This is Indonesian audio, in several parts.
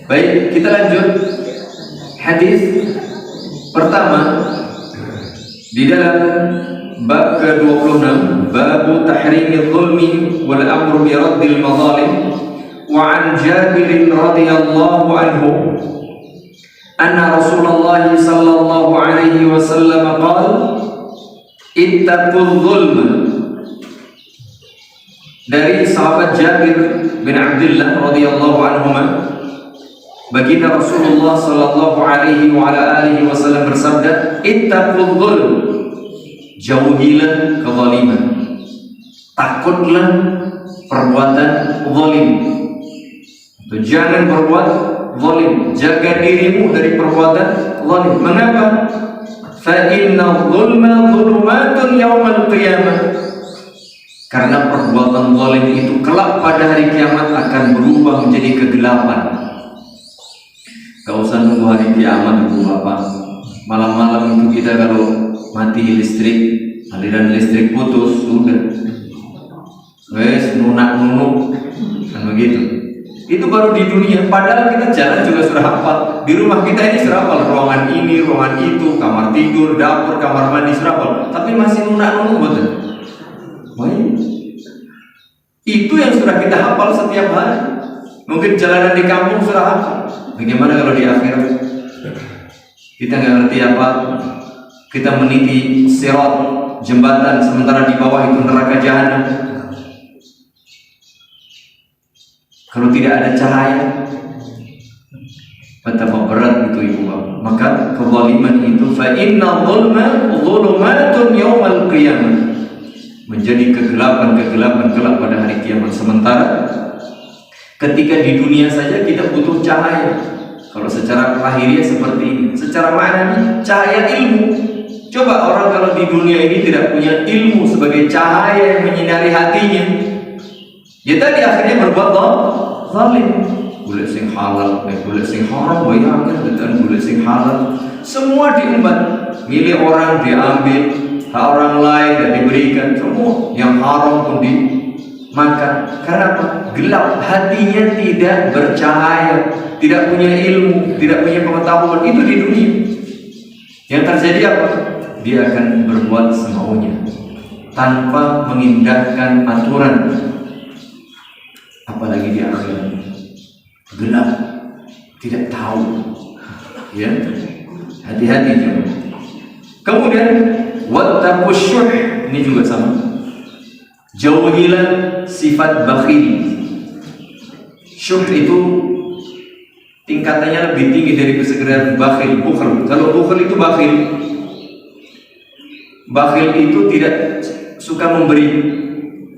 Baik, kita lanjut. Hadis pertama di dalam bab ke-26, babu tahrimil zulmi wal amru bi raddil madzalim. Wa an Jabir radhiyallahu anhu anna Rasulullah sallallahu alaihi wasallam qala ittaqul zulma. Dari sahabat Jabir bin Abdullah radhiyallahu anhuma, baginda Rasulullah sallallahu alaihi wa ala alihi wasallam bersabda, ittaqul zulm, jauhilah kezaliman, takutlah perbuatan zalim. Jangan berbuat zalim, jaga dirimu dari perbuatan zalim. Mengapa? Fa inna zulma zulumatun yaumal qiyamah. Karena perbuatan zalim itu kelak pada hari kiamat akan berubah menjadi kegelapan. Gak usah nunggu hari kiamat itu Bapak. Malam-malam itu kita kalau mati listrik, aliran listrik putus, sudah wes nunak-nunuk kan begitu. Itu baru di dunia, padahal kita jalan juga sudah hafal. Di rumah kita ini sudah hafal, ruangan ini, ruangan itu, kamar tidur, dapur, kamar mandi sudah hafal. Tapi masih nunak-nunuk betul. Itu yang sudah kita hafal setiap hari. Mungkin jalanan di kampung sudah hafal. Bagaimana kalau di akhirat? Kita nggak ngerti apa. Kita meniti sirat, jembatan, sementara di bawah itu neraka jahanam. Kalau tidak ada cahaya, betapa berat itu ibu bapak. Maka kezaliman itu fa inna zulma zulumatun yaumal qiyamah, menjadi kegelapan-kegelapan kelak pada hari kiamat. Sementara ketika di dunia saja kita butuh cahaya. Kalau secara lahiriah seperti ini, secara maknanya cahaya ilmu. Coba orang kalau di dunia ini tidak punya ilmu sebagai cahaya yang menyinari hatinya, dia tadi akhirnya berbuat zalim. Boleh sing halal, boleh sing haram, bayangkan dan boleh sing halal, semua diembat. Milik orang diambil, hak orang lain dan diberikan, semua yang haram pun dimakan. Karena apa? Gelap, hatinya tidak bercahaya, tidak punya ilmu, tidak punya pengetahuan. Itu di dunia. Yang terjadi apa? Dia akan berbuat semaunya tanpa mengindahkan aturan. Apalagi di akhirat gelap, tidak tahu, ya, hati-hati juga. Kemudian wattaqus syuh, ini juga sama, jauhilah sifat bakhil. Syuh itu tingkatannya lebih tinggi dari kesegeran bakhil, bukhl. Kalau bukhl itu bakhil itu tidak suka memberi.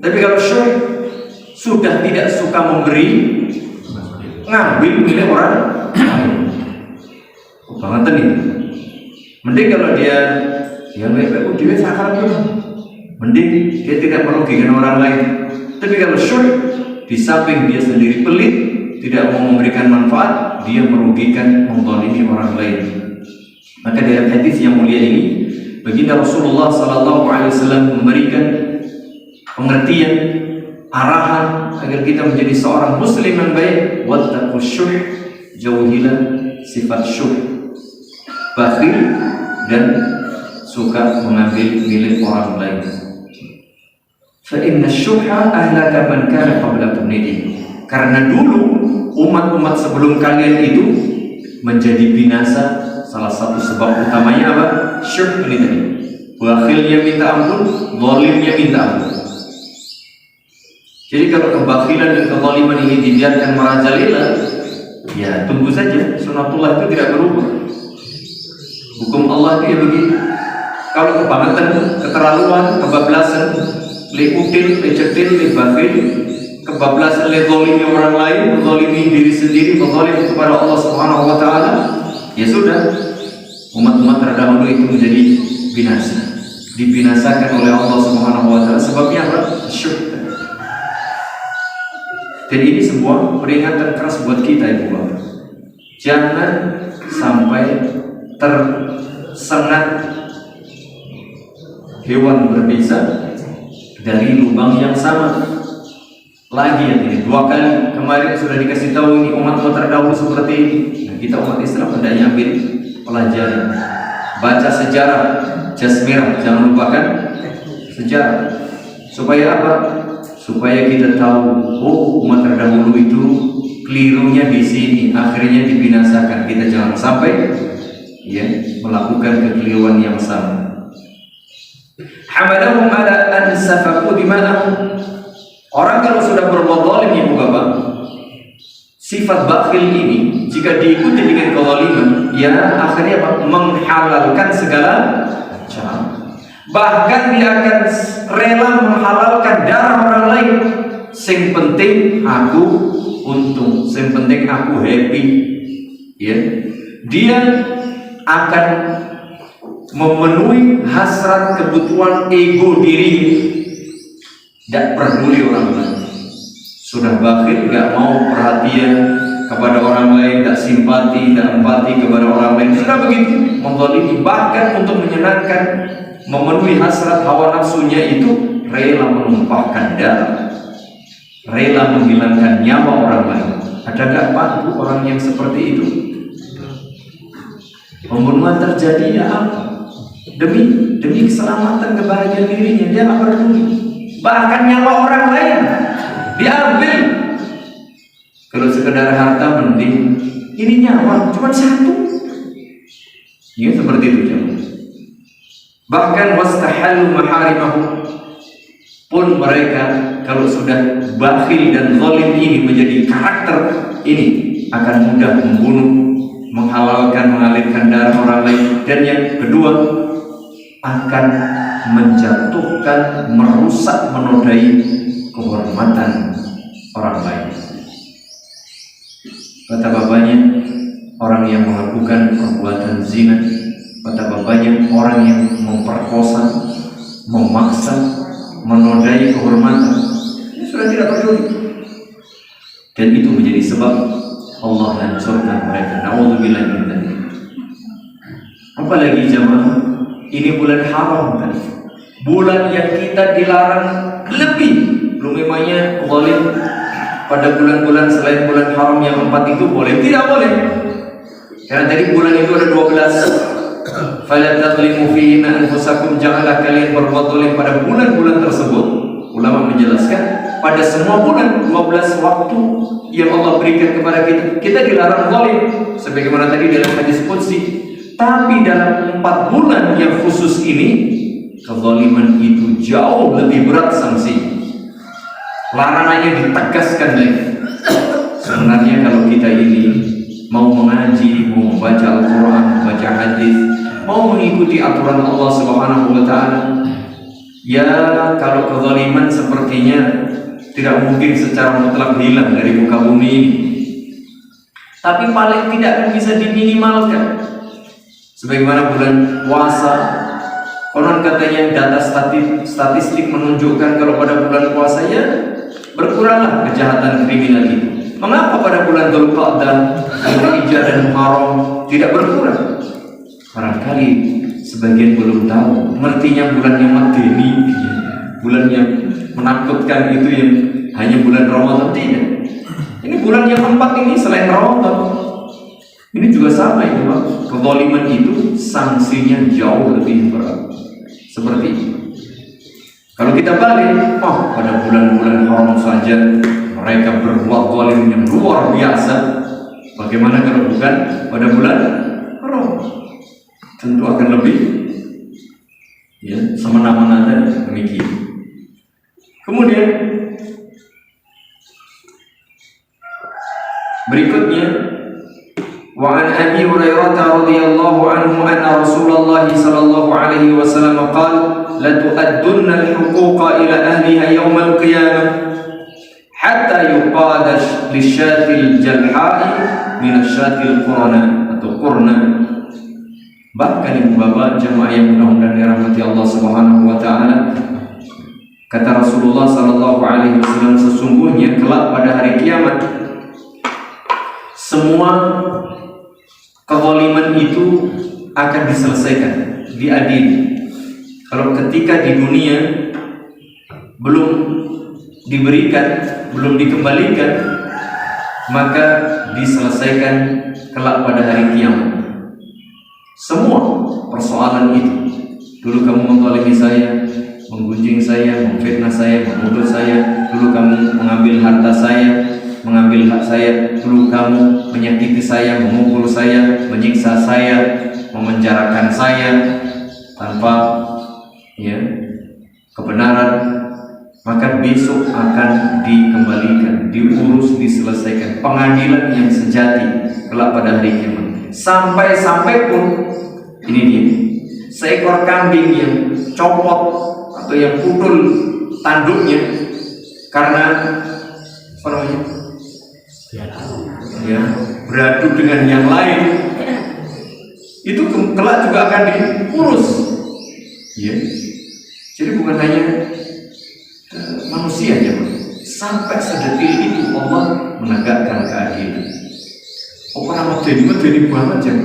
Tapi kalau syuh sudah tidak suka memberi, ngambil milik orang lain. Banget nih. Mending kalau dia dia sakar dulu. Mending dia tidak merugikan orang lain. Tapi kalau syuh, di samping dia sendiri pelit, tidak mau memberikan manfaat, dia merugikan, menzalimi orang lain. Maka dalam hadis yang mulia ini, baginda Rasulullah SAW memberikan pengertian, arahan agar kita menjadi seorang muslim yang baik. Wattaqus syuh, jauhilah sifat syuh, bakhil dan suka mengambil milik orang lain. Fa inna syuhha ahlaka man kana qablakum. Karena dulu umat-umat sebelum kalian itu menjadi binasa. Salah satu sebab utamanya apa? Syuh ini tadi. Bakhilnya minta ampun, zalimnya minta ampun. Jadi kalau kebakhilan dan kezaliman ini dibiarkan merajalela, ya tunggu saja, sunatullah itu tidak berubah. Hukum Allah itu ya begitu. Kalau kebangetan, keterlaluan, kebablasan, lekutil, lecetil, lebakhil, kebablasan, lezolimi orang lain, menzalimi diri sendiri, menzalim kepada Allah Subhanahu wa Ta'ala, ya sudah, umat-umat terdahulu itu menjadi binasa, dibinasakan oleh Allah Subhanahu wa Ta'ala. Sebabnya apa? Syukur. Dan ini sebuah peringatan keras buat kita, ibu bapak. Jangan sampai tersengat hewan berbisa dari lubang yang sama. lagi ya, ini 2 kali. Kemarin sudah dikasih tahu ini umat-umat terdahulu seperti ini. Nah, kita umat Islam hendaknya ambil pelajaran, baca sejarah Jasmirah, jangan lupakan sejarah. Supaya apa? Supaya kita tahu, oh umat terdahulu itu kelirunya di sini, akhirnya dibinasakan. Kita jangan sampai ya melakukan kekeliruan yang sama. Hamadahum ala an safaku dima'ahum. Orang kalau sudah berbuat zalim, ibu bapak, sifat bakhil ini jika diikuti dengan kezaliman, ya akhirnya apa? Menghalalkan segala cara. Bahkan dia akan rela menghalalkan darah orang lain. Sing penting aku untung, sing penting aku happy. Ya, dia akan memenuhi hasrat kebutuhan ego diri, tidak peduli orang lain. Sudah bakhil, nggak mau perhatian kepada orang lain, tidak simpati, tidak empati kepada orang lain. Sudah begitu, menzalimi. Bahkan untuk menyenangkan, memenuhi hasrat hawa nafsunya itu rela menumpahkan darah, rela menghilangkan nyawa orang lain. Ada nggak Pak orang yang seperti itu? Pembunuhan terjadi ya apa? Demi keselamatan kebahagiaan dirinya, dia nggak peduli. Bahkan nyawa orang lain diambil. Kalau sekedar harta mending, ini nyawa cuma satu. Ya seperti itu jemaah. Bahkan wastahalu maharimahu, pun mereka kalau sudah bakhil dan zalim ini menjadi karakter ini, akan mudah membunuh, menghalalkan, mengalirkan darah orang lain. Dan yang kedua, akan menjatuhkan, merusak, menodai kehormatan orang lain. Kata bapaknya, orang yang melakukan perbuatan zina, kata bapaknya, orang yang memperkosa, memaksa, menodai kehormatan, ini sudah tidak peduli. Dan itu menjadi sebab Allah hancurkan mereka. Na'udzubillah min dzalik. Apalagi jamaah, ini bulan haram kan, bulan yang kita dilarang lebih. Belum memangnya zalim pada bulan-bulan selain bulan haram yang 4 itu boleh? Tidak boleh. Karena tadi bulan itu ada 12. Fala tadlimu fihinna anfusakum, janganlah kalian berbuat zalim pada bulan-bulan tersebut. Ulama menjelaskan pada semua bulan 12 waktu yang Allah berikan kepada kita dilarang zalim. Sebagaimana tadi dalam hadis qudsi. Tapi dalam 4 bulan yang khusus ini, kezaliman itu jauh lebih berat sanksi. Larangannya ditegaskan lagi. Sebenarnya kalau kita ini mau mengaji, mau membaca Al-Quran, membaca hadis, mau mengikuti aturan Allah Subhanahu wa Ta'ala, ya kalau kezaliman sepertinya tidak mungkin secara mutlak hilang dari muka bumi ini, tapi paling tidak akan bisa diminimalkan. Sebagaimana bulan puasa, konon katanya data statistik menunjukkan kalau pada bulan puasa ya berkuranglah kejahatan kriminal itu. Mengapa pada bulan Dzulqa'dah, Dzulhijjah dan Muharram tidak berkurang? Barangkali sebagian belum tahu, ngertinya bulan yang medeni, bulan yang menakutkan itu yang hanya bulan Ramadan. Tidak. Ini bulan yang 4 ini selain Ramadan. Ini juga sama itu Pak. Kezaliman itu sanksinya jauh lebih berat. Seperti itu. Kalau kita balik, pada bulan-bulan haram saja mereka berbuat zalim yang luar biasa. Bagaimana kalau bukan pada bulan haram? Tentu akan lebih ya semena-mena dan demikian. Kemudian berikutnya, wa an Abi Hurairah radhiyallahu anhu anna Rasulullah sallallahu alaihi wasallam qala la tu'addunna al-huquqa ila ahliha yawm al-qiyamah hatta yuqada lisyatil jalha'i min asyatil qurna atau qurna. Bahkan ibu bapak jemaah yang mudah-mudahan dirahmati Allah Subhanahu wa Ta'ala, kata Rasulullah sallallahu alaihi wasallam, sesungguhnya kelak pada hari kiamat semua kezaliman itu akan diselesaikan, diadili. Kalau ketika di dunia belum diberikan belum dikembalikan, maka diselesaikan kelak pada hari kiamat. Semua persoalan itu, dulu kamu menzalimi saya, menggunjing saya, memfitnah saya, memukul saya, dulu kamu mengambil harta saya, mengambil hak saya, dulu kamu menyakiti saya, memukul saya, menyiksa saya, memenjarakan saya tanpa kebenaran, maka besok akan dikembalikan, diurus, diselesaikan pengadilan yang sejati kelak pada hari kiamat. Sampai pun ini dia, seekor kambing yang copot atau yang putul tanduknya karena apa namanya? Ya, beradu dengan yang lain, itu kelak juga akan diurus. Ya. Jadi bukan hanya manusia ya, sampai sedetil itu Allah menegakkan keadilan. Orang medeni banget ya,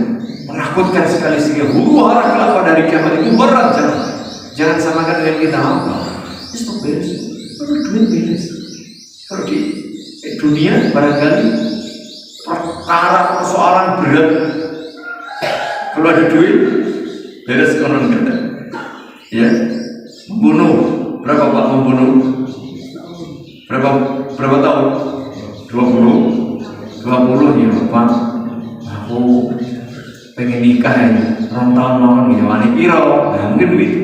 menakutkan sekali sehingga huru-hara kelak pada hari kiamat itu berat. Jangan samakan dengan kita apa. Itu beres, duit beres. Kalau di dunia barangkali perkara persoalan berat, kalau ada duit beres konon kita. Ya, membunuh berapa Pak membunuh? Berapa tahun? 20 ya Pak. Aku pengen nikah ini, orang tahun mau nih wani piro. Nah, mungkin begitu.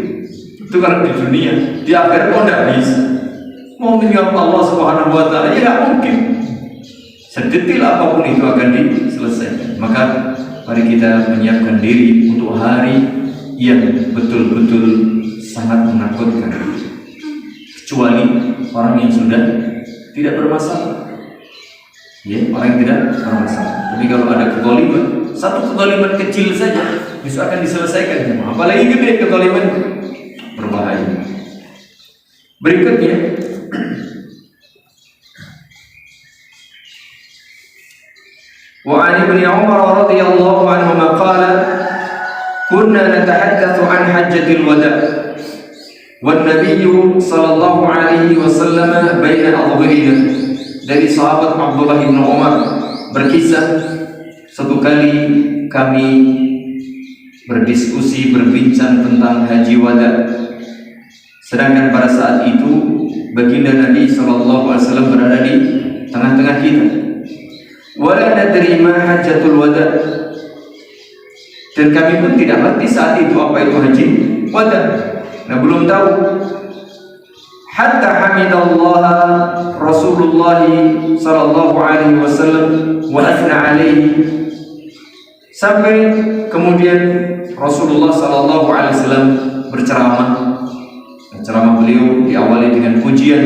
Itu kalau di dunia, di akhirat kok tidak bisa. Mau menyembah Allah Subhanahu Wa Taala ya tidak mungkin. Sedetil apapun itu akan diselesaikan. Maka mari kita menyiapkan diri untuk hari yang betul-betul sangat menakutkan. Kecuali orang yang sudah tidak bermasalah. Ya, orang yang tidak bermasalah. Tapi kalau ada kezaliman, satu kezaliman kecil saja bisa akan diselesaikan. Apalagi gede kezaliman, berbahaya. Berikutnya, wa 'an Ibnu Umar radhiyallahu anhuma qala kunna natahaddatsu 'an hajjatil wada' wan nabiyyu sallallahu alaihi wasallam baina adhhurina. Dari sahabat Abdullah bin Umar berkisah, satu kali kami berdiskusi, berbincang tentang haji wada, sedangkan pada saat itu baginda Nabi SAW berada di tengah-tengah kita. Wala nadri ma hajjatul wada, dan kami pun tidak mengerti saat itu apa itu haji wada. Nah, belum tahu. Hatta hamidallah Rasulullah sallallahu alaihi wasallam wa athna alaihi, sampai kemudian Rasulullah sallallahu alaihi wasallam berceramah. Ceramah beliau diawali dengan pujian,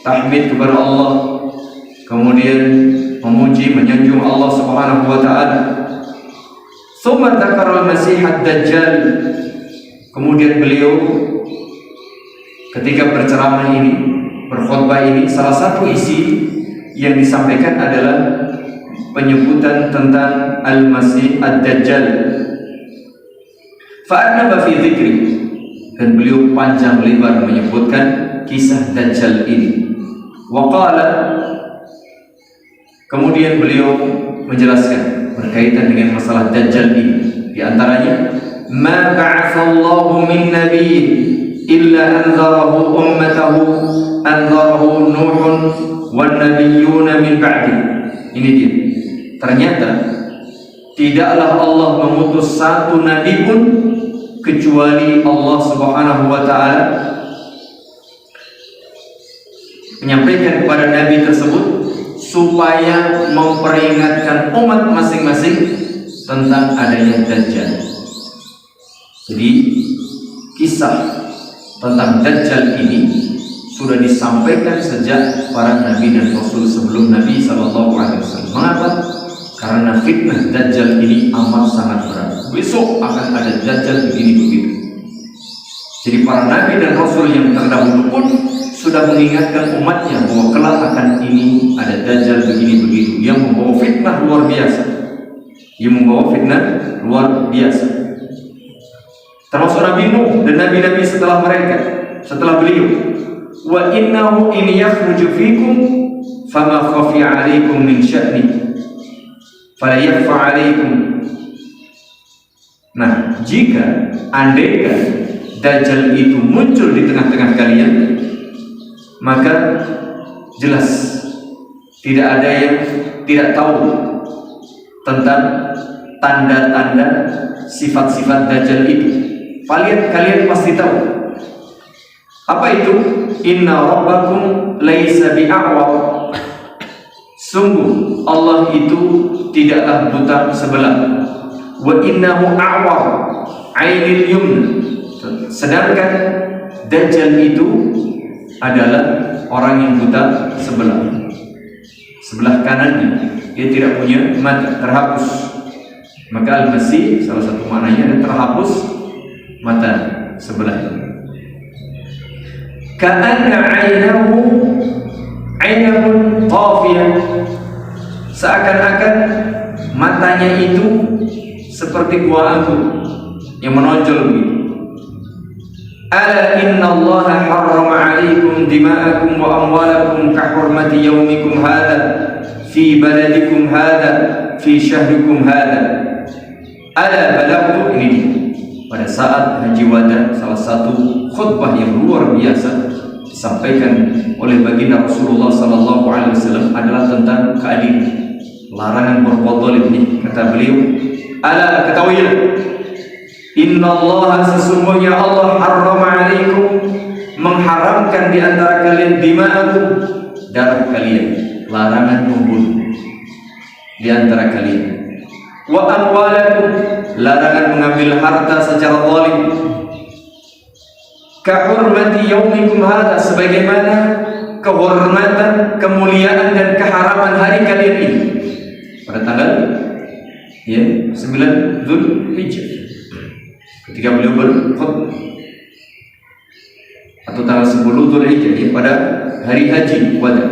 tahmid kepada Allah, kemudian memuji, menyanjung Allah Subhanahu wa taala. Tsumma dzakara al-Masih ad-Dajjal, kemudian beliau ketika berceramah ini, berkhutbah ini, salah satu isi yang disampaikan adalah penyebutan tentang Al-Masih Ad-Dajjal. Fa'annaba fi dzikri, dan beliau panjang lebar menyebutkan kisah Dajjal ini. Wa qala, kemudian beliau menjelaskan berkaitan dengan masalah Dajjal ini. Di antaranya, ma ba'atsallahu min nabiyyin illa anzarahu ummatahu anzarahu Nuhun wan nabiyyuna min ba'di. Ini dia. Ternyata tidaklah Allah mengutus satu nabi pun kecuali Allah Subhanahu wa taala menyampaikan kepada nabi tersebut supaya memperingatkan umat masing-masing tentang adanya Dajjal. Jadi kisah tentang Dajjal ini sudah disampaikan sejak para nabi dan rasul sebelum Nabi sallallahu alaihi wasallam. Mengapa? Karena fitnah Dajjal ini amat sangat berat. Besok akan ada Dajjal begini begitu. Jadi para nabi dan rasul yang terdahulu pun sudah mengingatkan umatnya bahwa kelak akan ini ada Dajjal begini begitu yang membawa fitnah luar biasa. Yang membawa fitnah luar biasa. Termasuk Nabi Nuh dan nabi-nabi setelah mereka, setelah beliau. wa innahu in yakhruju fikum fama khafi 'alaikum min sya'ni fala yakhfa 'alaikum. Nah, jika andaikan Dajjal itu muncul di tengah-tengah kalian, maka jelas tidak ada yang tidak tahu tentang tanda-tanda sifat-sifat Dajjal itu. Kalian pasti tahu. Apa itu? Inna rabbakum laisa bi'a'war. Sungguh Allah itu tidaklah buta sebelah. Wa innahu a'war 'ainil yumna. Sedangkan Dajjal itu adalah orang yang buta sebelah kanannya. Dia tidak punya mata, terhapus. Maka Al-Masih salah satu maknanya adalah terhapus mata sebelah. Ka'anna 'ainahun qafiyah. Seakan-akan matanya itu seperti buah anggur yang menonjol begitu. Ala inna Allah harrama 'alaikum dima'akum wa amwalakum ka hurmati yaumikum hadha fi baladikum hadha fi syahrikum hadha. Ala balagtu. Ini pada saat Haji Wada, salah satu khutbah yang luar biasa disampaikan oleh baginda Rasulullah sallallahu alaihi wasallam adalah tentang keadilan, larangan berbuat zalim. Ini kata beliau, ala ketahuilah, inna Allah, sesungguhnya Allah harrama 'alaikum, mengharamkan di antara kalian dima'akum, darah kalian, larangan membunuh di antara kalian, wa amwalakum, larangan mengambil harta secara zalim, ka hurmati yaumikum hadha, sebagaimana kehormatan, kemuliaan dan keharaman hari kalian ini pada tanggal 9 Dzulhijjah ketika beliau berkhutbah, atau tanggal 10 Dzulhijjah pada hari Haji Wada.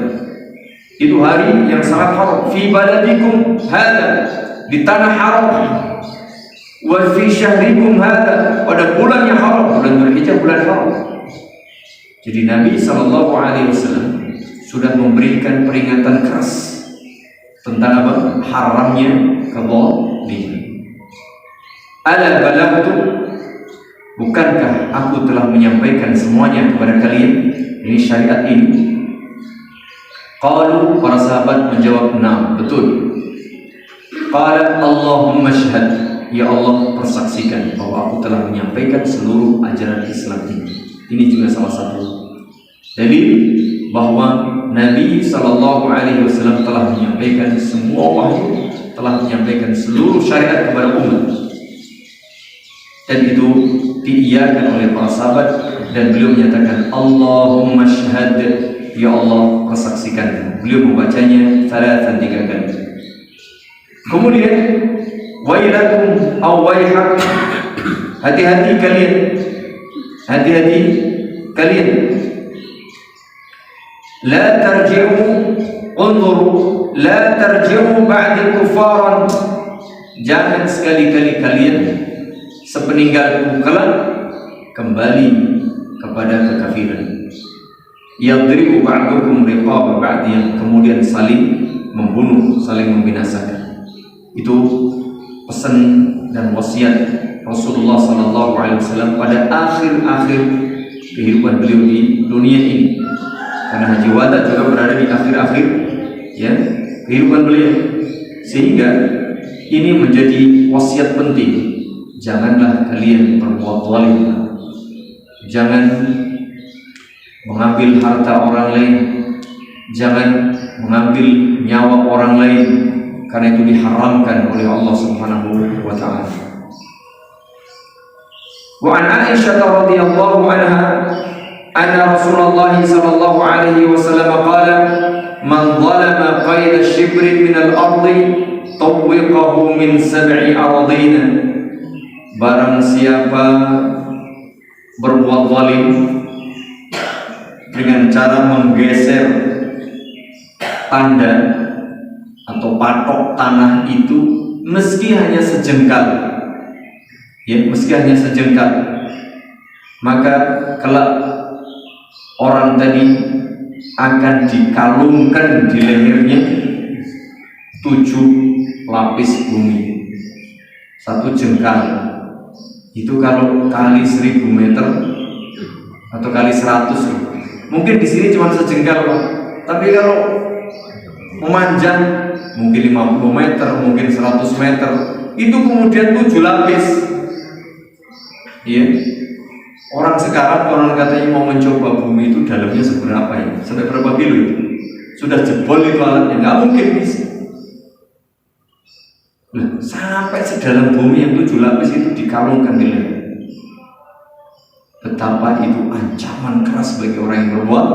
Itu hari yang sangat haram. Fi baladikum hadha, di tanah haram. Wa fi syahrikum hadha, pada bulan yang haram, bulan Dzulhijjah, bulan haram. Jadi Nabi SAW sudah memberikan peringatan keras tentang apa? Haramnya kezaliman. Ala balagtu, bukankah aku telah menyampaikan semuanya kepada kalian? Ini syariat ini. Qalu, para sahabat menjawab, "Na'am, betul." Qala Allahumma syhad, ya Allah persaksikan bahwa aku telah menyampaikan seluruh ajaran Islam ini. Ini juga salah satu dalil bahwa Nabi SAW telah menyampaikan semua wahyu, telah menyampaikan seluruh syariat kepada umat, dan itu diiyakan oleh para sahabat, dan beliau menyatakan Allahumma syhad, ya Allah persaksikan. Beliau membacanya 3 kali. Kemudian wailakum aw waihak, hati-hati kalian, hati-hati kalian. La tarji'u, unzuru, la tarji'u ba'di kufaran, jangan sekali-kali kalian sepeninggalku kelak kembali kepada kekafiran. Yadribu ba'dukum riqaba ba'di, kemudian saling membunuh, saling membinasakan. Itu pesan dan wasiat Rasulullah SAW pada akhir-akhir kehidupan beliau di dunia ini. Karena Haji Wada juga berada di akhir-akhir kehidupan beliau, sehingga ini menjadi wasiat penting. Janganlah kalian berbuat zalim, jangan mengambil harta orang lain, jangan mengambil nyawa orang lain, karena itu diharamkan oleh Allah Subhanahu wa taala. Wa an Aisyah radhiyallahu anha anna Rasulullah sallallahu alaihi wasallam qala man zalama qayda shibrin min al-ardi tawwiqahu min 7 ardina, barang siapa berbuat zalim dengan cara menggeser tanda atau patok tanah itu meski hanya sejengkal, meski hanya sejengkal, maka kelak orang tadi akan dikalungkan di lehernya 7 lapis bumi, 1 jengkal. Itu kalau kali 1000 meter atau kali 100. Mungkin di sini cuma sejengkal, Pak. Tapi kalau memanjang mungkin 50 meter, mungkin 100 meter. Itu kemudian 7 lapis. Iya. Orang sekarang orang katanya mau mencoba bumi itu dalamnya seberapa ya? Sampai berapa kilo itu? Sudah jebol itu alatnya, nggak mungkin bisa. Nah, sampai sedalam bumi yang 7 lapis itu dikalungkan di leher. Betapa itu ancaman keras bagi orang yang berbuat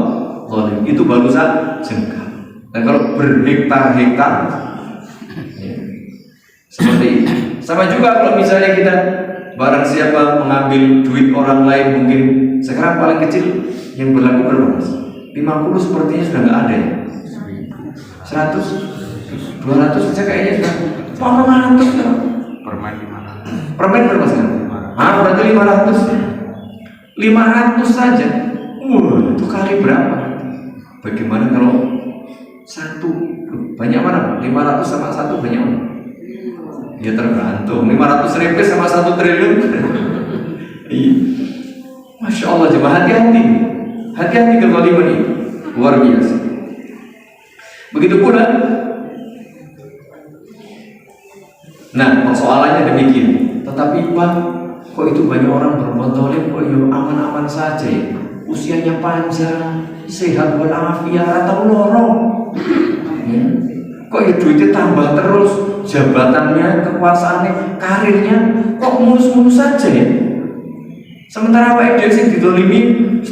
zalim. Itu baru saja jengkal. Dan kalau berhektar-hektar, ya, seperti itu. Sama juga kalau misalnya kita barang siapa mengambil duit orang lain, mungkin sekarang paling kecil yang berlaku berapa, Mas? 50 sepertinya sudah nggak ada ya. 100, 200 saja kayaknya sudah. 500 kan? Permen berapa sekarang? Berarti 500. 500 saja. Itu kali berapa? Bagaimana kalau 1? Banyak mana? 500 sama 1 banyak mana? Ya tergantung. 500.000 sama 1 triliun. Iya. Masya Allah, coba hati-hati. Hati-hati kezaliman ini. Luar biasa. Begitu pula. Nah, persoalannya demikian. Tetapi Pak, kok itu banyak orang berbuat zalim, kok ya aman-aman saja ya? Usianya panjang, sehat walafiat atau lorong. Ya. Kok ya duitnya tambah terus, jabatannya, kekuasaannya, karirnya kok mulus-mulus saja ya? Sementara awake dhewe sing didolimi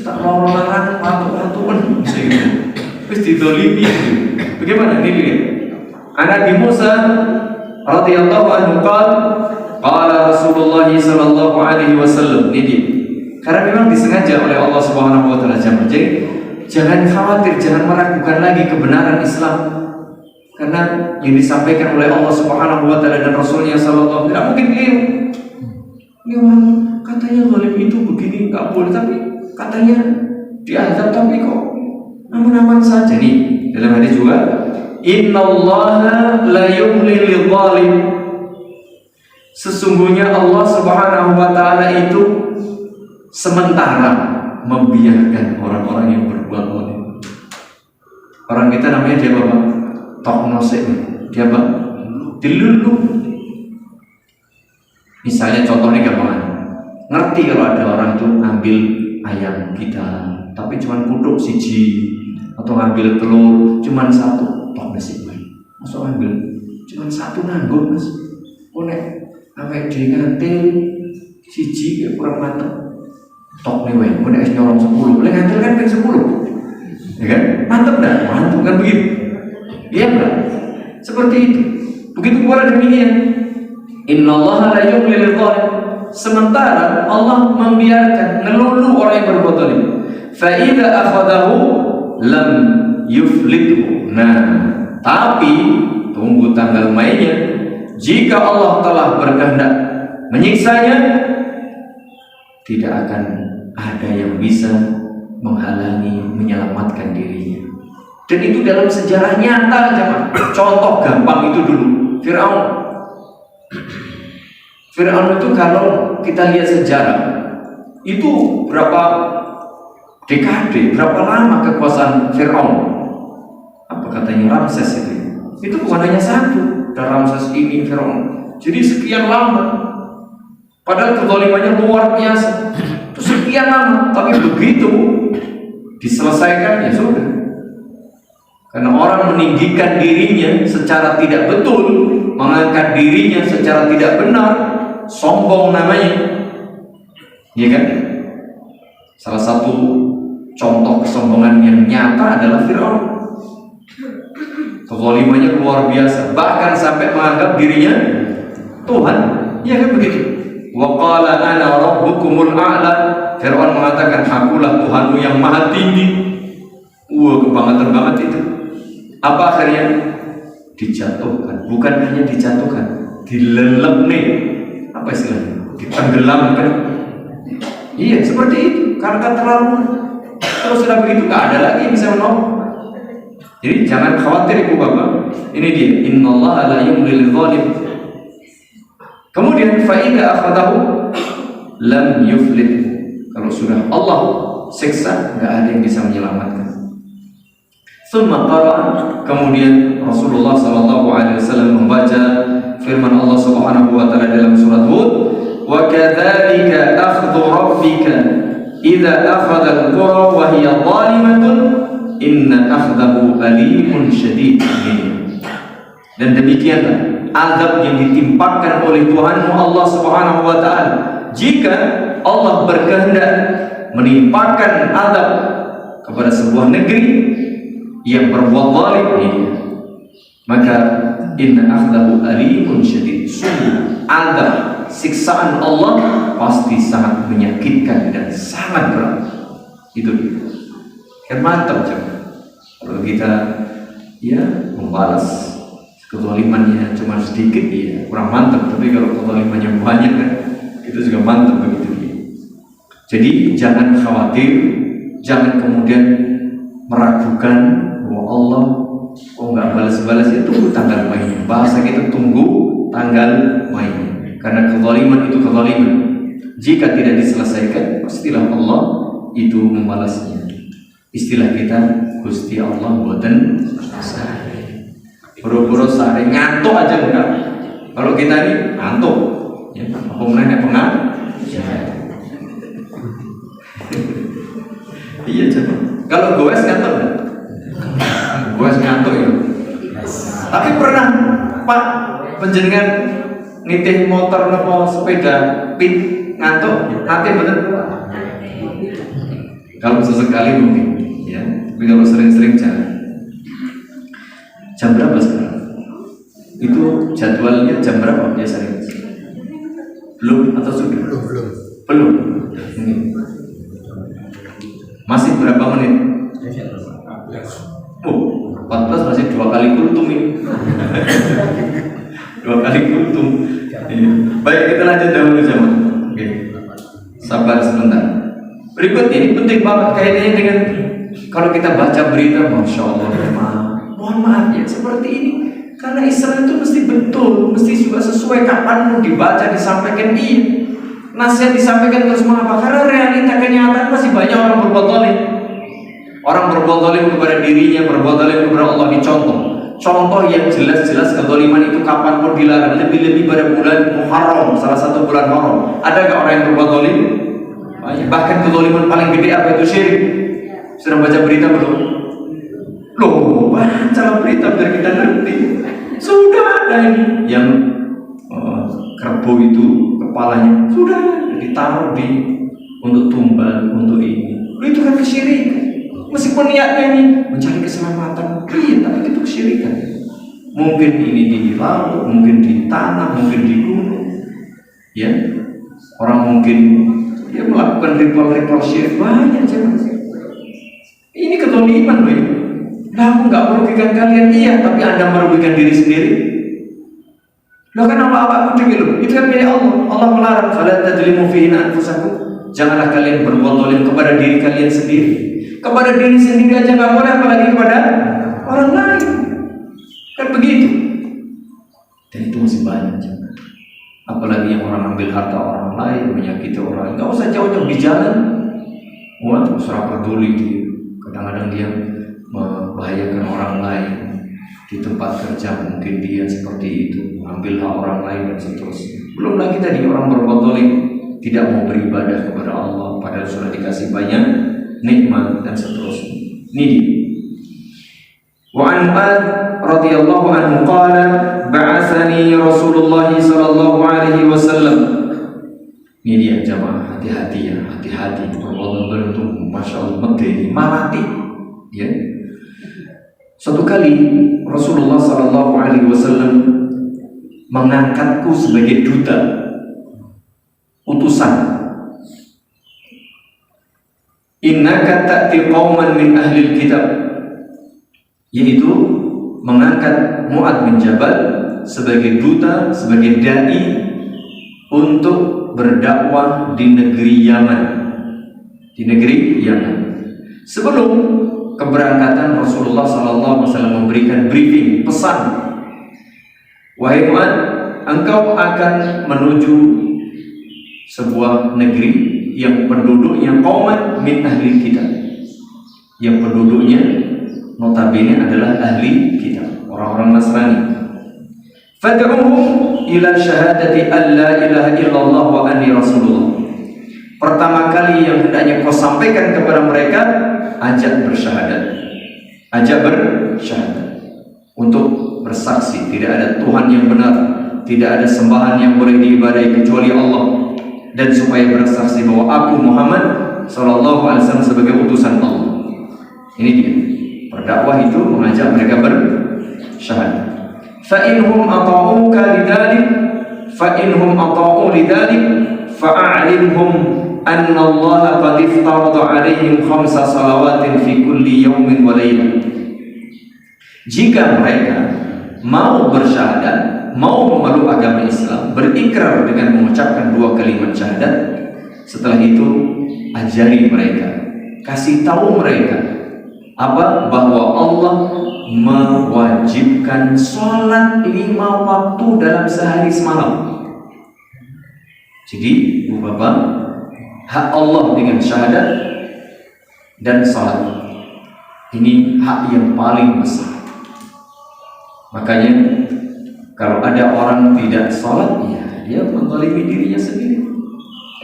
tak lorong-larang, mantuk-mantukan terus didolimi. Bagaimana ini lihat? Nabi Musa radhiyallahu anhu qala Rasulullah sallallahu alaihi wasallam. Ini karena memang disengaja oleh Allah Subhanahu wa taala. Jadi jangan khawatir, jangan meragukan lagi kebenaran Islam. Karena yang disampaikan oleh Allah Subhanahu wa taala dan Rasulnya sallallahu alaihi wasallam tidak mungkin keliru. Ini orang katanya zalim itu begini enggak boleh, tapi katanya diazab tapi kok aman-aman saja. Nih dalam hadis juga, innallaha la yumli lidh-dhalim. Sesungguhnya Allah Subhanahu wa taala itu sementara membiarkan orang-orang yang berbuat zalim. Orang kita namanya dia apa? Toknosek. Dia apa? Dilulu. Misalnya contohnya gampang. Ngerti kalau ada orang itu ambil ayam kita, tapi cuma kuduk siji, atau ngambil telur cuma 1, tok nasi bae. Masuk ambil cuma 1 nanggung, Mas. Nek awake dhewe ngantil siji ya kurang mateng. Tok nih wae, nek nyorong 10, lek ngantil kan ping 10. Ya kan? Mantep enggak? Mantep kan begitu. Iya enggak? Seperti itu. Begitu pula demikian. Innallaha la yumli lidh-dhalim. Sementara Allah membiarkan ngelulu orang yang berbuat zalim. Fa idza akhadahu lam yuflithu. Nah, tapi tunggu tanggal mainnya. Jika Allah telah berkehendak menyiksanya, tidak akan ada yang bisa menghalangi, menyelamatkan dirinya. Dan itu dalam sejarah nyata aja, Pak. Contoh gampang itu dulu, Fir'aun. Fir'aun itu kalau kita lihat sejarah, itu berapa dekade, berapa lama kekuasaan Fir'aun? Apa katanya Ramses itu? Itu bukan hanya satu, dan Ramses ini Fir'aun. Jadi sekian lama. Padahal kezalimannya luar biasa. Itu sekian lama, tapi begitu diselesaikan ya sudah. Karena orang meninggikan dirinya secara tidak betul, mengangkat dirinya secara tidak benar, sombong namanya, ya kan? Salah satu contoh kesombongan yang nyata adalah Fir'aun. Kezalimannya luar biasa, bahkan sampai menganggap dirinya Tuhan, ya kan begitu? Wa qala ana rabbukumul a'la. Fir'aun mengatakan, akulah Tuhanmu yang maha tinggi. Kebangetan banget itu. Apa akhirnya? Dijatuhkan. Bukan hanya dijatuhkan, dilelep nih. Apa istilahnya? Ditenggelamkan. Iya, seperti itu. Karena terlalu Kalau sudah begitu nggak ada lagi yang bisa menolong. Jadi jangan khawatir ibu bapak. Ini dia. Innallaha la yumlil zalim. Kemudian faida akhadahu lam yuflid. Kalau sudah Allah siksa, nggak ada yang bisa menyelamatkan. Summa qara'a, kemudian Rasulullah SAW membaca firman Allah Subhanahu wa taala dalam surat Hud, wa kadzalika akhdhu rabbika idza akhadha al-qura wa hiya zalimatun inna akhdahu alimun syadid. Dan demikianlah azab yang ditimpakan oleh Tuhanmu Allah Subhanahu wa taala jika Allah berkehendak menimpakan azab kepada sebuah negeri yang berbuat zalim ini, maka inna akhdahu alimun syadid. Sungguh azab siksaan Allah pasti sangat menyakitkan dan sangat berat. Itu dia. Kan mantap coba. Kalau kita ya membalas kezalimannya cuma sedikit, ya kurang mantap. Tapi kalau kezalimannya banyak kan, itu juga mantap begitu dia. Jadi jangan khawatir, jangan kemudian meragukan bahwa Allah nggak balas-balas, itu tunggu tanggal mainnya. Bahasa kita tunggu tanggal mainnya. Karena kezaliman itu kezaliman. Jika tidak diselesaikan, pastilah Allah itu membalasnya. Istilah kita, Gusti Allah boten sare. Boro-boro sare ngantuk aja enggak. Kalau kita ini ngantuk, ya apa menanya pengat? Iya coba. Kalau goes ngantuk enggak? Goes ngantuk ya. Tapi pernah Pak penjenengan nitih motor nopo sepeda pit ngantuk? Nanti bener. Kalau sesekali mungkin, ya. Tapi kalau sering-sering jangan. Jam berapa sekarang? Itu jadwalnya jam berapa biasanya? Belum atau sudah? Belum. Masih berapa menit? 14 masih 2 kali kultum ini. 2 kali kultum. Baik, kita lanjut dahulu zaman. Oke. Sabar sebentar. Berikut ini penting banget kaitannya dengan kalau kita baca berita, masya Allah, mohon maaf ya seperti ini. Karena Islam itu mesti betul, mesti juga sesuai kapan mau dibaca, disampaikan. Iya, nasihat disampaikan terus mengapa? Karena realita kenyataan masih banyak orang berbuat zalim. Orang berbuat zalim kepada dirinya, berbuat zalim kepada Allah. Dicontoh, contoh yang jelas-jelas kezaliman itu kapan pun dilarang. Lebih-lebih pada bulan Muharram, salah satu bulan Muharram. Ada nggak orang yang berbuat zalim? Bahkan kezaliman paling gede apa itu syirik. Sudah baca berita belum? Loh, baca berita biar kita ngerti. Sudah ada ini yang kerbau itu kepalanya sudah ditaruh untuk tumbal, untuk ini. Itu kan kesyirikan. Meskipun niatnya ini mencari keselamatan, iya, tapi itu kesyirikan. Mungkin ini di laut, mungkin di tanah, mungkin di gunung. Ya, orang mungkin dia melakukan ritual-ritual syirik banyak jangan. Ini kezaliman loh. Nah, aku nggak merugikan kalian, iya, tapi Anda merugikan diri sendiri. Loh kan apa-apa aku loh. Itu kan milik Allah. Allah melarang kalian tajlimu fihi anfusakum. Janganlah kalian berbuat zalim kepada diri kalian sendiri. Kepada diri sendiri aja nggak boleh, apalagi kepada orang lain. Kan begitu. Dan itu masih banyak jangan. Apalagi yang orang ambil harta orang lain, menyakiti orang lain. Nggak usah jauh-jauh di jalan. Wah, serah peduli dia. Kadang-kadang dia membahayakan orang lain. Di tempat kerja mungkin dia seperti itu, mengambil hak orang lain dan seterusnya. Belum lagi tadi orang berbuat zalim, tidak mau beribadah kepada Allah padahal sudah dikasih banyak nikmat dan seterusnya. Ini dia. Wa an Mu'adz radhiyallahu anhu qala ba'atsani Rasulullah sallallahu alaihi wasallam. Ini dia jamaah, hati-hati ya, hati-hati. Berbuat zalim itu masya Allah mati, ya. Suatu kali Rasulullah sallallahu alaihi wasallam mengangkatku sebagai duta, utusan. Innaka ta'ti qauman min ahlil kitab, yaitu mengangkat Mu'adz bin Jabal sebagai duta, sebagai dai untuk berdakwah di negeri Yaman. Di negeri Yaman. Sebelum keberangkatan Rasulullah SAW memberikan briefing, pesan, wahai Mu'adz, engkau akan menuju sebuah negeri yang penduduknya qauman min ahli kitab, yang penduduknya notabene adalah ahli kitab, orang-orang Nasrani. Fad'uhum ila syahadati an la ilaha illallah wa anni rasulullah. Pertama kali yang hendaknya kau sampaikan kepada mereka, ajak bersyahadat. Ajak bersyahadat untuk bersaksi tidak ada Tuhan yang benar, tidak ada sembahan yang boleh diibadahi kecuali Allah, dan supaya bersaksi bahwa aku Muhammad sallallahu alaihi wasallam sebagai utusan Allah. Ini dia. Berdakwah itu mengajak mereka bersyahadat. فإنهم أطاعوك لذلك فإنهم أطاعوا لذلك فأعلمهم أن الله قد افترض عليهم 5 صلوات في كل يوم وليلة. Jika mereka mau bersyahadat, mau memeluk agama Islam, berikrar dengan mengucapkan 2 kalimat syahadat, setelah itu ajari mereka, kasih tahu mereka apa? Bahwa Allah mewajibkan sholat 5 waktu dalam sehari semalam. Jadi, Ibu Bapak, hak Allah dengan syahadat dan sholat ini hak yang paling besar. Makanya kalau ada orang tidak sholat, ya dia menzalimi dirinya sendiri.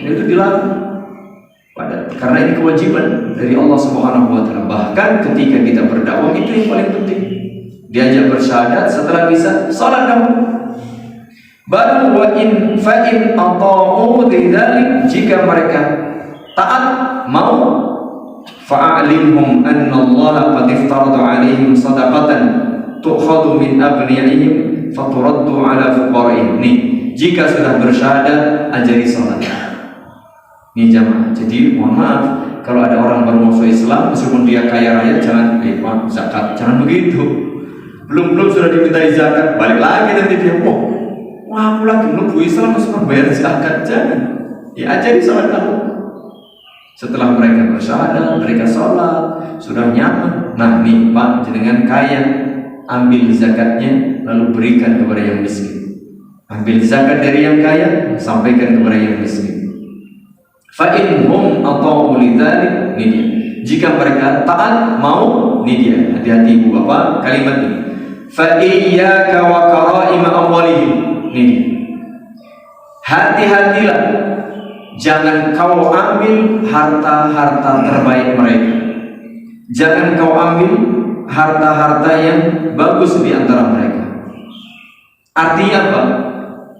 Ini itu dilarang. Karena ini kewajiban dari Allah Subhanahu wa taala. Bahkan ketika kita berdakwah itu yang paling penting. Diajak bersyahadat, setelah bisa salat dahulu. Baru wa in fa in ata'u lidzalik, jika mereka taat mau, fa'alimhum anna Allah qad iftarada 'alaihim shadaqatan tu'khadhu min aghniyaihim faturaddu 'ala fuqara'ihim. Nih, jika sudah bersyahadat, ajari salat. Ini jamaah. Jadi mohon maaf kalau ada orang baru masuk Islam meskipun dia kaya raya, jangan Pak zakat, jangan begitu. Belum sudah dimintai zakat, balik lagi nanti dia, wah aku lagi nunggu Islam harus membayar zakat, jangan. Ya ajari salat dulu. Setelah mereka bersyahadat, mereka sholat, sudah nyaman. Nah nih Pak, jenengan kaya, ambil zakatnya lalu berikan kepada yang miskin. Ambil zakat dari yang kaya, sampaikan kepada yang miskin. Fa'inhum ata'u lidzalik, ini dia. Jika mereka taat mau, ini dia. Hati-hati Ibu Bapak kalimat ini. Fa'iyyaka wa kara'ima amwalihim. Ini dia. Hati-hatilah, jangan kau ambil harta-harta terbaik mereka. Jangan kau ambil harta-harta yang bagus di antara mereka. Artinya apa?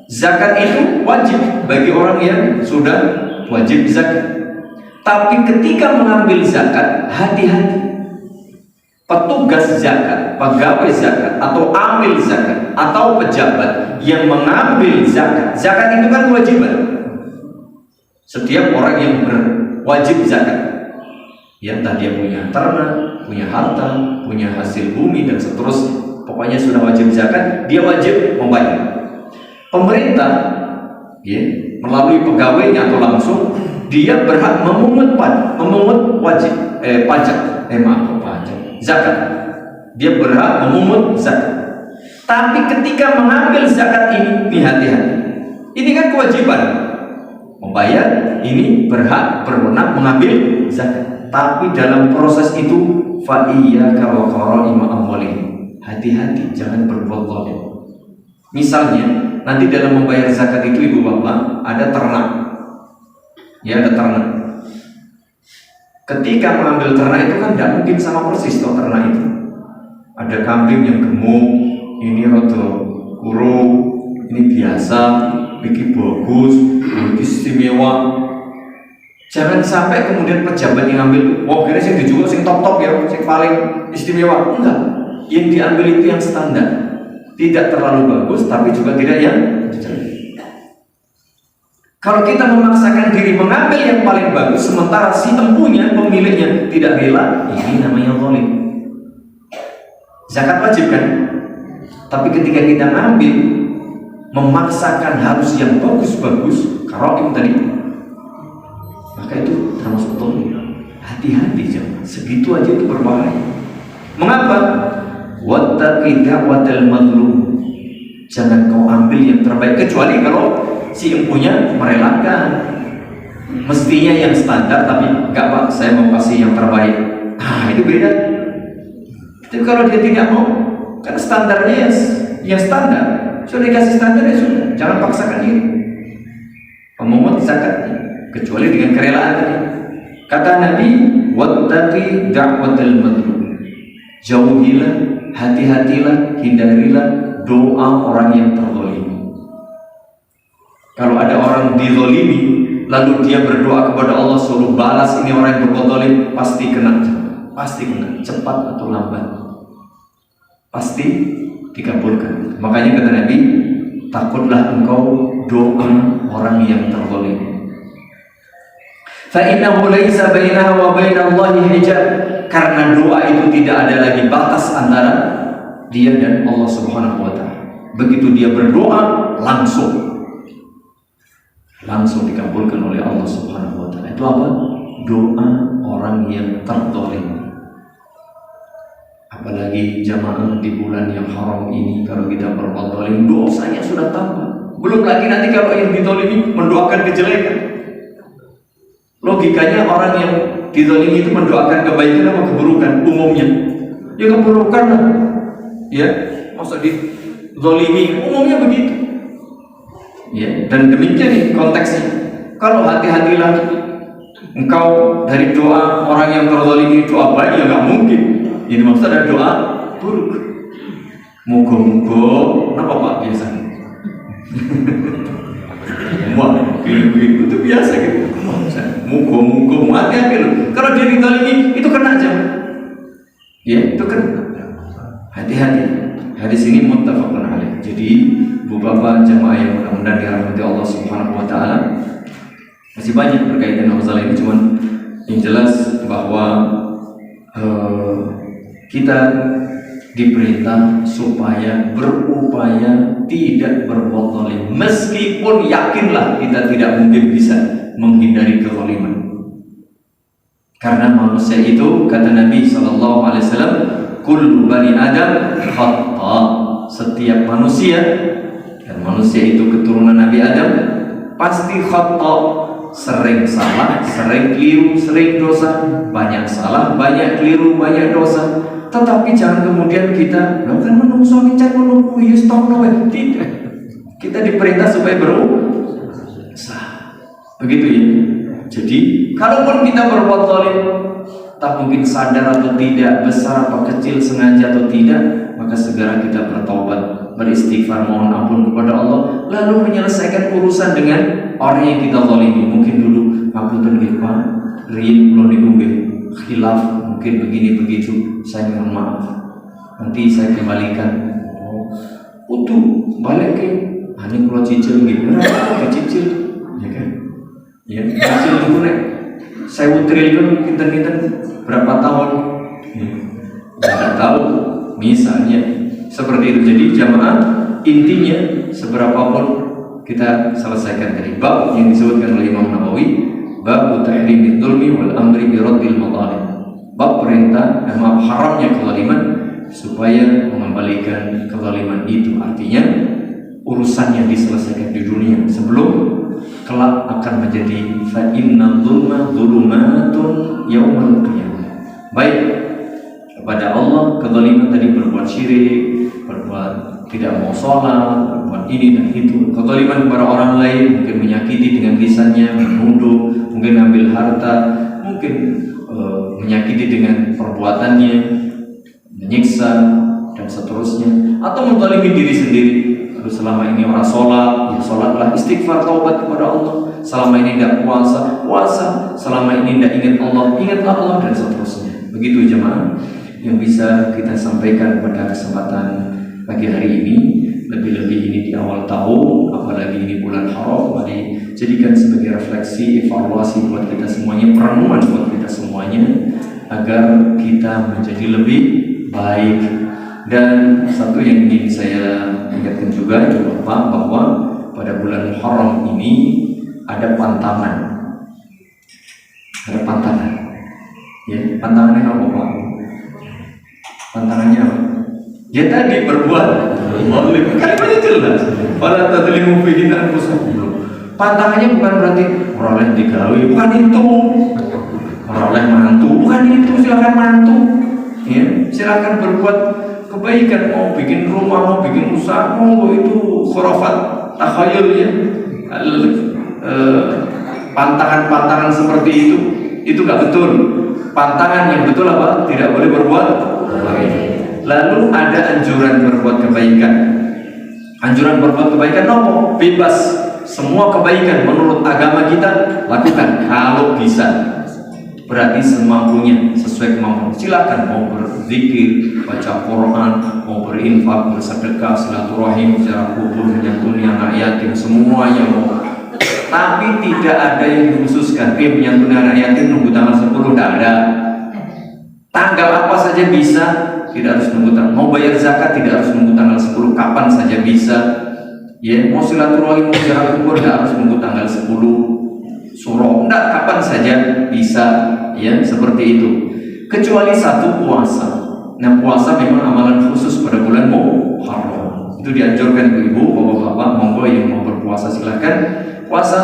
Zakat itu wajib bagi orang yang sudah wajib zakat. Tapi ketika mengambil zakat, hati-hati. Petugas zakat, pegawai zakat, atau amil zakat, atau pejabat yang mengambil zakat. Zakat itu kan kewajiban. Setiap orang yang berwajib zakat, ya entah dia punya ternak, punya harta, punya hasil bumi dan seterusnya, pokoknya sudah wajib zakat, dia wajib membayar. Pemerintah, ya, melalui pegawainya atau langsung, dia berhak memungut zakat. Dia berhak memungut zakat. Tapi ketika mengambil zakat ini hati-hati. Ini kan kewajiban membayar, ini berwenang mengambil zakat. Tapi dalam proses itu fa'iyyaka wa qara'ima amwalihim. Hati-hati, jangan berbuat zalim. Misalnya, nanti dalam membayar zakat itu Ibu Bapak ada ternak. Ya, ada ternak. Ketika mengambil ternak itu kan tidak mungkin sama persis toh ternak itu. Ada kambing yang gemuk, ini rada kurung, ini biasa, ini bagus, ini istimewa. Jangan sampai kemudian pejabat yang ambil, wah kira sing dijual sing top-top ya, sing paling istimewa. Enggak. Yang diambil itu yang standar. Tidak terlalu bagus, tapi juga tidak yang jelek. Kalau kita memaksakan diri mengambil yang paling bagus, sementara si empunya, pemiliknya tidak rela, ini namanya zalim. Zakat wajib kan? Tapi ketika kita ngambil, memaksakan harus yang bagus-bagus, karaim tadi, maka itu termasuk zalim. Hati-hati jemaah, segitu aja itu berbahaya. Mengapa? Wattaqi da'watal mazlum. Jangan kau ambil yang terbaik, kecuali kalau si empunya merelakan. Mestinya yang standar, tapi enggak Pak, saya mau kasih yang terbaik. Itu beda. Tapi kalau dia tidak mau, kan standarnya yang standar, sudah dikasih standar ya sudah, jangan paksakan diri. Pemungut zakat, kecuali dengan kerelaan tadi. Kata Nabi, wattaqi da'watal mazlum. Jauhilah, hati-hatilah, hindarilah doa orang yang terzalimi. Kalau ada orang dizalimi, lalu dia berdoa kepada Allah suruh balas ini orang yang berbuat zalim, pasti kena, cepat atau lambat, pasti dikabulkan. Makanya kata Nabi, takutlah engkau doa orang yang terzalimi. Fa innahu laisa bainaha wa bainallahi hijab. Karena doa itu tidak ada lagi batas antara dia dan Allah Subhanahu wa taala. Begitu dia berdoa, langsung dikabulkan oleh Allah Subhanahu wa taala. Itu apa? Doa orang yang terzalimi. Apalagi jamaah di bulan yang haram ini, kalau kita berbuat zalim, dosanya sudah tambah. Belum lagi nanti kalau yang dizalimi mendoakan kejelekan. Logikanya orang yang dizalimi itu mendoakan kebaikan apa keburukan umumnya? Ya keburukan lah. Ya, masa dizalimi umumnya begitu. Ya, dan demikian nih konteksnya. Kalau hati-hatilah engkau dari doa orang yang terzalimi, doa baik ya nggak mungkin. Ini maksud ada doa buruk. Muga-muga, kenapa Pak biasanya? Wah, begitu itu biasa gitu. Muga-muga, hati-hati loh. Kalau dia dizalimi itu kena aja. Ya, itu kena. Hati-hati. Hadis ini muttafaqun alaih. Jadi, Bu Bapak jamaah yang mudah-mudahan dirahmati Allah Subhanahu wa taala, masih banyak berkaitan dengan masalah ini, cuman yang jelas bahwa kita diperintah supaya berupaya tidak berbuat zalim, meskipun yakinlah kita tidak mungkin bisa menghindari kezaliman. Karena manusia itu, kata Nabi SAW, kullu bani Adam khata. Setiap manusia, dan manusia itu keturunan Nabi Adam, pasti khata, sering salah, sering keliru, sering dosa, banyak salah, banyak keliru, banyak dosa. Tetapi jangan kemudian kita kan menungso ngecek menunggu tidak. Kita diperintah supaya berusaha. Begitu ya. Jadi, kalaupun kita berbuat zalim, tak mungkin sadar atau tidak, besar atau kecil, sengaja atau tidak, maka segera kita bertobat, beristighfar, mohon ampun kepada Allah, lalu menyelesaikan urusan dengan orang yang kita zalimi. Mungkin dulu ngapunten nggih Pak, riyin kula niku nggih khilaf, mungkin begini begitu, saya mohon maaf. Nanti saya kembalikan. Utuh balik ke hanya kula cicil nggih, ora cicil, ya kan? Ya, cicil niku nek 1000 triliun kinten-kinten berapa tahun? Tidak tahu. Misalnya seperti itu. Jadi jamaah, intinya seberapapun kita selesaikan dari bab yang disebutkan oleh Imam Nawawi, bab tahrimid dzulmi wal amri bi raddil madhalim. Bab perintah maaf haramnya kezaliman supaya mengembalikan kezaliman itu. Artinya urusannya diselesaikan di dunia sebelum kelak akan menjadi fa inna dzulma dzulumatun yaumil qiyamah. Baik, kepada Allah kezaliman tadi berbuat syirik, berbuat tidak mau sholat, berbuat ini dan itu. Kezaliman kepada orang lain, mungkin menyakiti dengan lisannya, menuduh, mungkin ambil harta, mungkin menyakiti dengan perbuatannya, menyiksa dan seterusnya, atau menzalimi diri sendiri. Lalu selama ini orang sholat, ya sholatlah, istighfar, taubat kepada Allah. Selama ini tidak puasa, puasa. Selama ini tidak ingat Allah, ingatlah Allah, dan seterusnya. Begitu jemaah yang bisa kita sampaikan pada kesempatan pagi hari ini. Lebih-lebih ini di awal tahun, apalagi ini bulan haram, mari jadikan sebagai refleksi, evaluasi buat kita semuanya, perenungan buat kita semuanya, agar kita menjadi lebih baik. Dan satu yang ingin saya ingatkan juga bahwa pada bulan haram ini ada pantangan. Ya, pantangannya apa Pak? Pantangannya apa? Ya tadi berbuat zalim. Kalimatnya jelas. Wala tadzlimu fihi anfusakum. Pantangannya bukan berarti orang lain digawe, bukan itu. Orang lain mantu, bukan itu. Silakan mantu. Ya, silakan berbuat kebaikan, mau bikin rumah, mau bikin usaha, mau itu khurafat takhayul ya. Pantangan-pantangan seperti itu nggak betul. Pantangan yang betul apa? Tidak boleh berbuat baik. Lalu ada anjuran berbuat kebaikan. Anjuran berbuat kebaikan nopo? Bebas. Semua kebaikan menurut agama kita lakukan kalau bisa. Berarti semampunya, sesuai kemampuan. Silakan mau berzikir, baca Quran, mau berinfak, bersedekah, silaturahim, ziarah kubur, menyantuni anak yatim, semuanya mau. Tapi tidak ada yang dikhususkan. Menyantuni anak yatim nunggu tanggal 10, tidak ada. Tanggal apa saja bisa, tidak harus nunggu tanggal. Mau bayar zakat tidak harus nunggu tanggal 10, kapan saja bisa. Ya, mau silaturahim, mau ziarah kubur tidak harus nunggu tanggal 10 Surah, tidak, kapan saja bisa. Ya, seperti itu. Kecuali satu, puasa. Nah, puasa memang amalan khusus pada bulan Muharram. Itu dianjurkan ibu-ibu, bapak-bapak, monggo yang mau berpuasa silakan. Puasa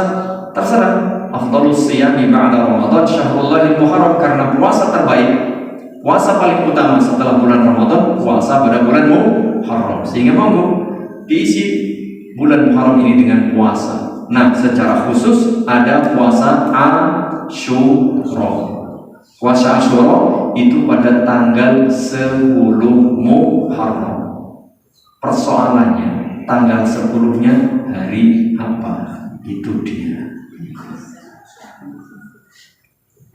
terserah. Afdhalus siyami ba'da Ramadan syahrullahil muharram, karena puasa terbaik, puasa paling utama setelah bulan Ramadan, puasa pada bulan Muharram. Sehingga monggo diisi bulan Muharram ini dengan puasa. Nah, secara khusus ada puasa Asyura. Puasa Asyura itu pada tanggal 10 Muharram. Persoalannya, tanggal 10-nya hari apa? Itu dia.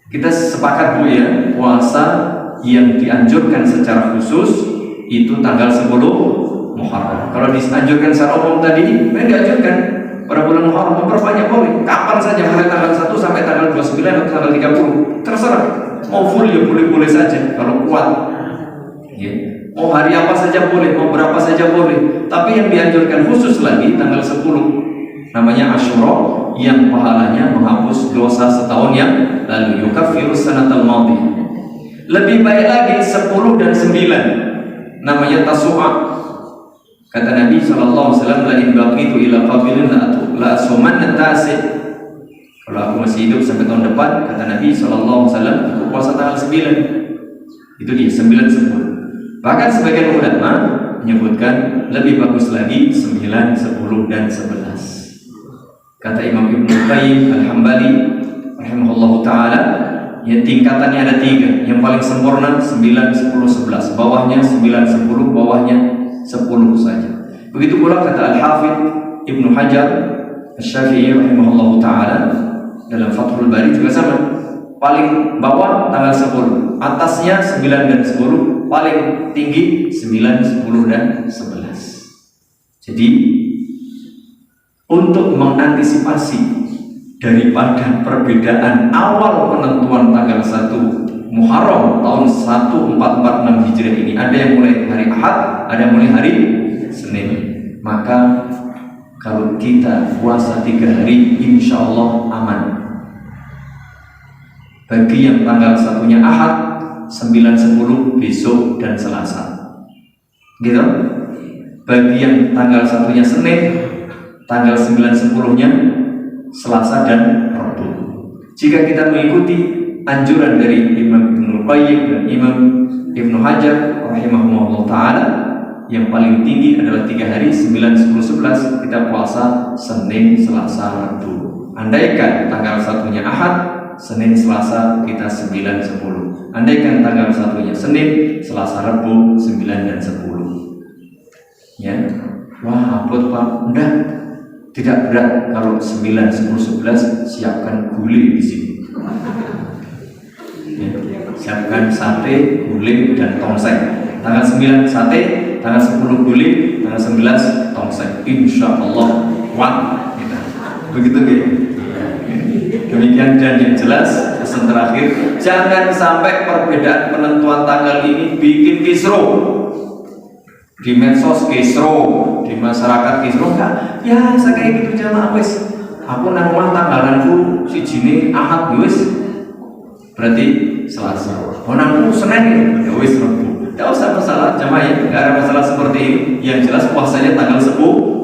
Kita sepakat Bu ya, puasa yang dianjurkan secara khusus itu tanggal 10 Muharram. Kalau dianjurkan secara umum tadi, dianjurkan pada bulan Muharram, memperbanyak boleh. Kapan saja, mulai tanggal 1 sampai tanggal 29 atau tanggal 30, terserah. Mau full ya boleh-boleh saja kalau kuat. Ya. Mau hari apa saja boleh, mau berapa saja boleh. Tapi yang dianjurkan khusus lagi tanggal 10, namanya Asyura, yang pahalanya menghapus dosa setahun yang lalu. Yukaffiru sanatal madhiyah. Lebih baik lagi 10 dan 9, namanya Tasu'a. Kata Nabi SAW, la in baqitu ila qabilin la asumanna tasi'. Kalau aku masih hidup sampai tahun depan, kata Nabi SAW, aku puasa tanggal 9. Itu dia, 9, 10. Bahkan sebagian ulama menyebutkan lebih bagus lagi 9, 10, dan 11. Kata Imam Ibnu Qayyim Al-Hambali rahimahullahu ta'ala, ya tingkatannya ada 3. Yang paling sempurna 9, 10, 11. Bawahnya 9, 10, bawahnya 10 saja. Begitu pula kata Al-Hafidh Ibnu Hajar Asy-Syafi'i rahimahullahu ta'ala dalam Fathul Bari juga sama. Paling bawah tanggal 10, atasnya 9 dan 10, paling tinggi 9, 10, dan 11. Jadi untuk mengantisipasi daripada perbedaan awal penentuan tanggal 1 Muharram tahun 1446 Hijriah ini, ada yang mulai hari Ahad, ada yang mulai hari Senin, maka kalau kita puasa 3 hari insya Allah aman. Bagi yang tanggal 1-nya Ahad, 9, 10 besok dan Selasa, gitu. Bagi yang tanggal 1-nya Senin, tanggal 9, 10-nya Selasa dan Rabu. Jika kita mengikuti anjuran dari Imam Ibnu Qayyim dan Imam Ibnu Hajar rahimahullah ta'ala, yang paling tinggi adalah 3 hari, 9, 10, 11, kita puasa Senin, Selasa, Rabu. Andaikan tanggal 1-nya Ahad, Senin, Selasa kita 9, 10. Andaikan tanggal 1-nya Senin, Selasa, Rabu 9 dan 10. Ya, wah abot Pak, enggak, tidak berat. Kalau 9, 10, 11 siapkan gulai di sini. Ya, siapkan sate, gulai dan tongseng. Tanggal 9 sate, tanggal 10 gulai, tanggal 11 tongseng. Insya Allah kuat kita. Begitu ya. Demikian, dan yang jelas pesan terakhir, jangan sampai perbedaan penentuan tanggal ini bikin kisruh. Di medsos kisruh, di masyarakat kisruh, enggak. Ya saya kayak gitu jamaah wis. Aku nang omah tanggalanku sijine Ahad wis. Berarti Selasa. Honangku Senin ya wis Rabu. Tidak usah masalah jamaah ya, tidak ada masalah seperti ini. Yang jelas puasanya tanggal 10.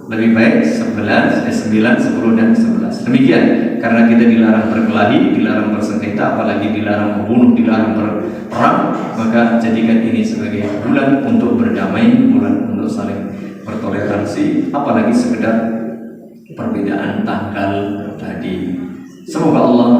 Lebih baik 9, 10 dan 11. Demikian, karena kita dilarang berkelahi, dilarang bersengketa, apalagi dilarang membunuh, dilarang berperang, maka jadikan ini sebagai bulan untuk berdamai, bulan untuk saling bertoleransi, apalagi sekedar perbedaan tanggal tadi. Semoga Allah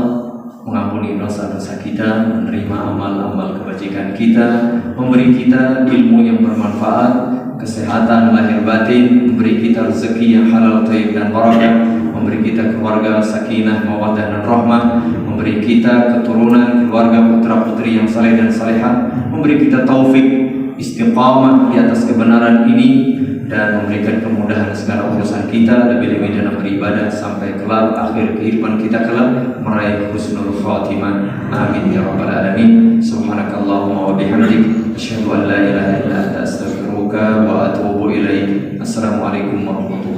mengampuni dosa-dosa kita, menerima amal-amal kebajikan kita, memberi kita ilmu yang bermanfaat, kesehatan lahir batin, memberi kita rezeki yang halal, thayyib dan barakah, memberi kita keluarga sakinah, mawaddah dan rahmah, memberi kita keturunan keluarga putra putri yang saleh dan salehah, memberi kita taufik istiqamah di atas kebenaran ini, dan memberikan kemudahan segala urusan kita, lebih-lebih dalam beribadah sampai kelak akhir kehidupan kita kelak meraih husnul khatimah. Amin ya rabbal alamin. Subhanakallahumma wa bihamdik, asyhadu an la ilaha illa anta, astaghfiruka wa atubu ilaik. Assalamualaikum warahmatullahi wabarakatuh.